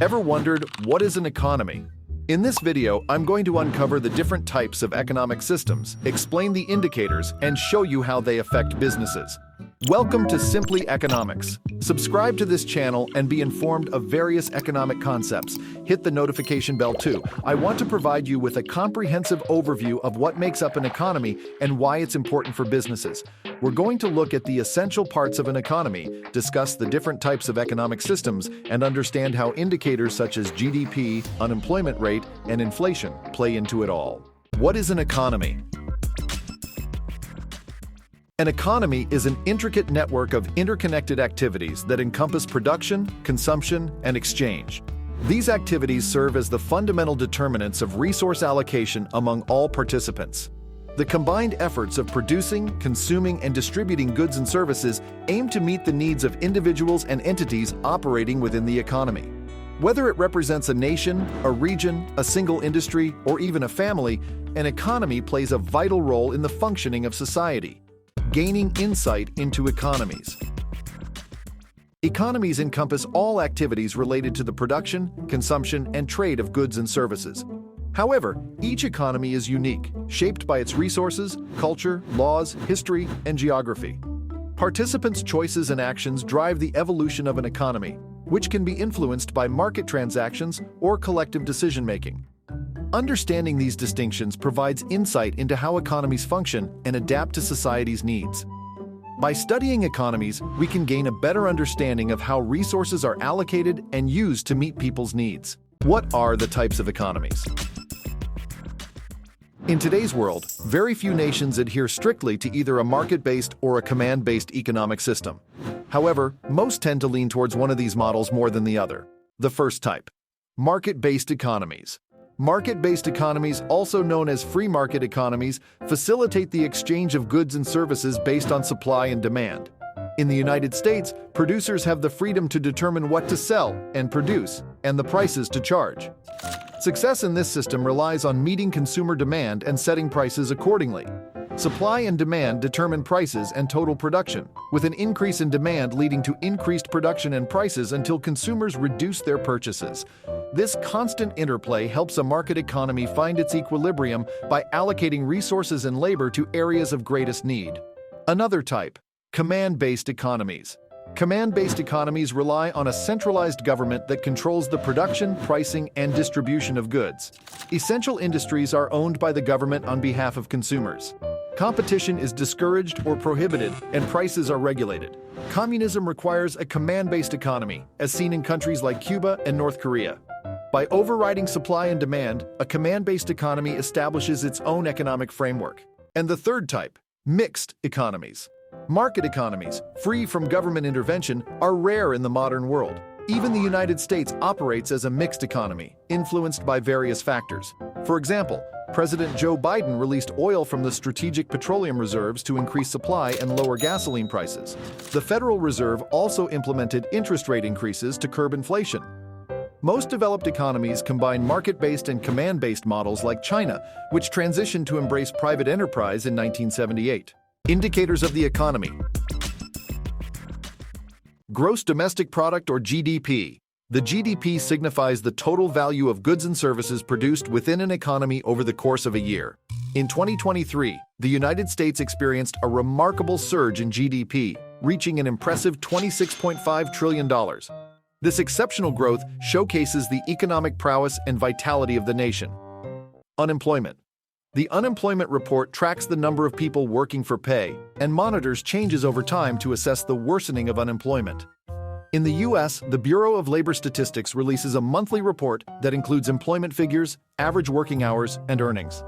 Ever wondered, what is an economy? In this video, I'm going to uncover the different types of economic systems, explain the indicators, and show you how they affect businesses. Welcome to Simply Economics. Subscribe to this channel and be informed of various economic concepts. Hit the notification bell too. I want to provide you with a comprehensive overview of what makes up an economy and why it's important for businesses. We're going to look at the essential parts of an economy, discuss the different types of economic systems, and understand how indicators such as GDP, unemployment rate, and inflation play into it all. What is an economy? An economy is an intricate network of interconnected activities that encompass production, consumption, and exchange. These activities serve as the fundamental determinants of resource allocation among all participants. The combined efforts of producing, consuming, and distributing goods and services aim to meet the needs of individuals and entities operating within the economy. Whether it represents a nation, a region, a single industry, or even a family, an economy plays a vital role in the functioning of society. Gaining insight into economies. Economies encompass all activities related to the production, consumption, and trade of goods and services. However, each economy is unique, shaped by its resources, culture, laws, history, and geography. Participants' choices and actions drive the evolution of an economy, which can be influenced by market transactions or collective decision-making. Understanding these distinctions provides insight into how economies function and adapt to society's needs. By studying economies, we can gain a better understanding of how resources are allocated and used to meet people's needs. What are the types of economies? In today's world, very few nations adhere strictly to either a market-based or a command-based economic system. However, most tend to lean towards one of these models more than the other. The first type: market-based economies. Market-based economies, also known as free market economies, facilitate the exchange of goods and services based on supply and demand. In the United States, producers have the freedom to determine what to sell and produce, and the prices to charge. Success in this system relies on meeting consumer demand and setting prices accordingly. Supply and demand determine prices and total production, with an increase in demand leading to increased production and prices until consumers reduce their purchases. This constant interplay helps a market economy find its equilibrium by allocating resources and labor to areas of greatest need. Another type: command-based economies. Command-based economies rely on a centralized government that controls the production, pricing, and distribution of goods. Essential industries are owned by the government on behalf of consumers. Competition is discouraged or prohibited, and prices are regulated. Communism requires a command-based economy, as seen in countries like Cuba and North Korea. By overriding supply and demand, a command-based economy establishes its own economic framework. And the third type: mixed economies. Market economies, free from government intervention, are rare in the modern world. Even the United States operates as a mixed economy, influenced by various factors. For example, President Joe Biden released oil from the strategic petroleum reserves to increase supply and lower gasoline prices. The Federal Reserve also implemented interest rate increases to curb inflation. Most developed economies combine market-based and command-based models like China, which transitioned to embrace private enterprise in 1978. Indicators of the economy. Gross domestic product, or GDP. The GDP signifies the total value of goods and services produced within an economy over the course of a year. In 2023, the United States experienced a remarkable surge in GDP, reaching an impressive $26.5 trillion. This exceptional growth showcases the economic prowess and vitality of the nation. Unemployment. The unemployment report tracks the number of people working for pay and monitors changes over time to assess the worsening of unemployment. In the U.S., the Bureau of Labor Statistics releases a monthly report that includes employment figures, average working hours, and earnings.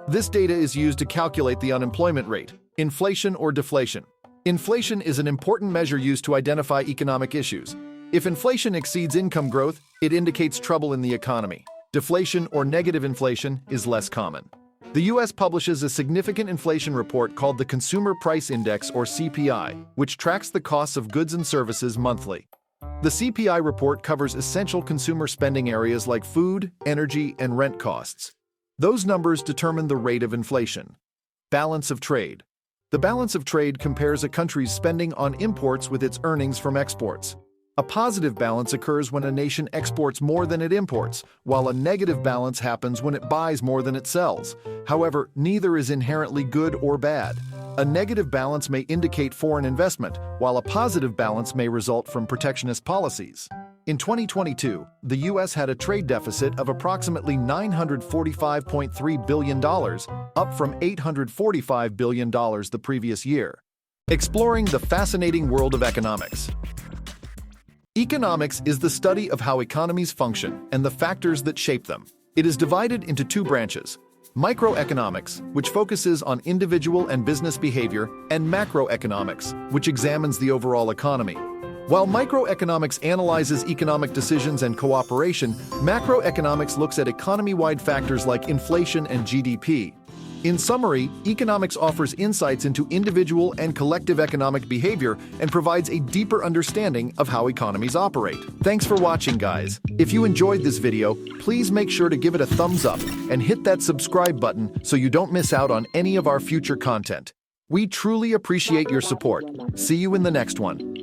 This data is used to calculate the unemployment rate, inflation or deflation. Inflation is an important measure used to identify economic issues. If inflation exceeds income growth, it indicates trouble in the economy. Deflation or negative inflation is less common. The U.S. publishes a significant inflation report called the Consumer Price Index, or CPI, which tracks the costs of goods and services monthly. The CPI report covers essential consumer spending areas like food, energy, and rent costs. Those numbers determine the rate of inflation. Balance of trade. The balance of trade compares a country's spending on imports with its earnings from exports. A positive balance occurs when a nation exports more than it imports, while a negative balance happens when it buys more than it sells. However, neither is inherently good or bad. A negative balance may indicate foreign investment, while a positive balance may result from protectionist policies. In 2022, the U.S. had a trade deficit of approximately $945.3 billion, up from $845 billion the previous year. Exploring the fascinating world of economics. Economics is the study of how economies function and the factors that shape them. It is divided into two branches: microeconomics, which focuses on individual and business behavior, and macroeconomics, which examines the overall economy. While microeconomics analyzes economic decisions and cooperation, macroeconomics looks at economy-wide factors like inflation and GDP. In summary, economics offers insights into individual and collective economic behavior and provides a deeper understanding of how economies operate. Thanks for watching, guys. If you enjoyed this video, please make sure to give it a thumbs up and hit that subscribe button so you don't miss out on any of our future content. We truly appreciate your support. See you in the next one.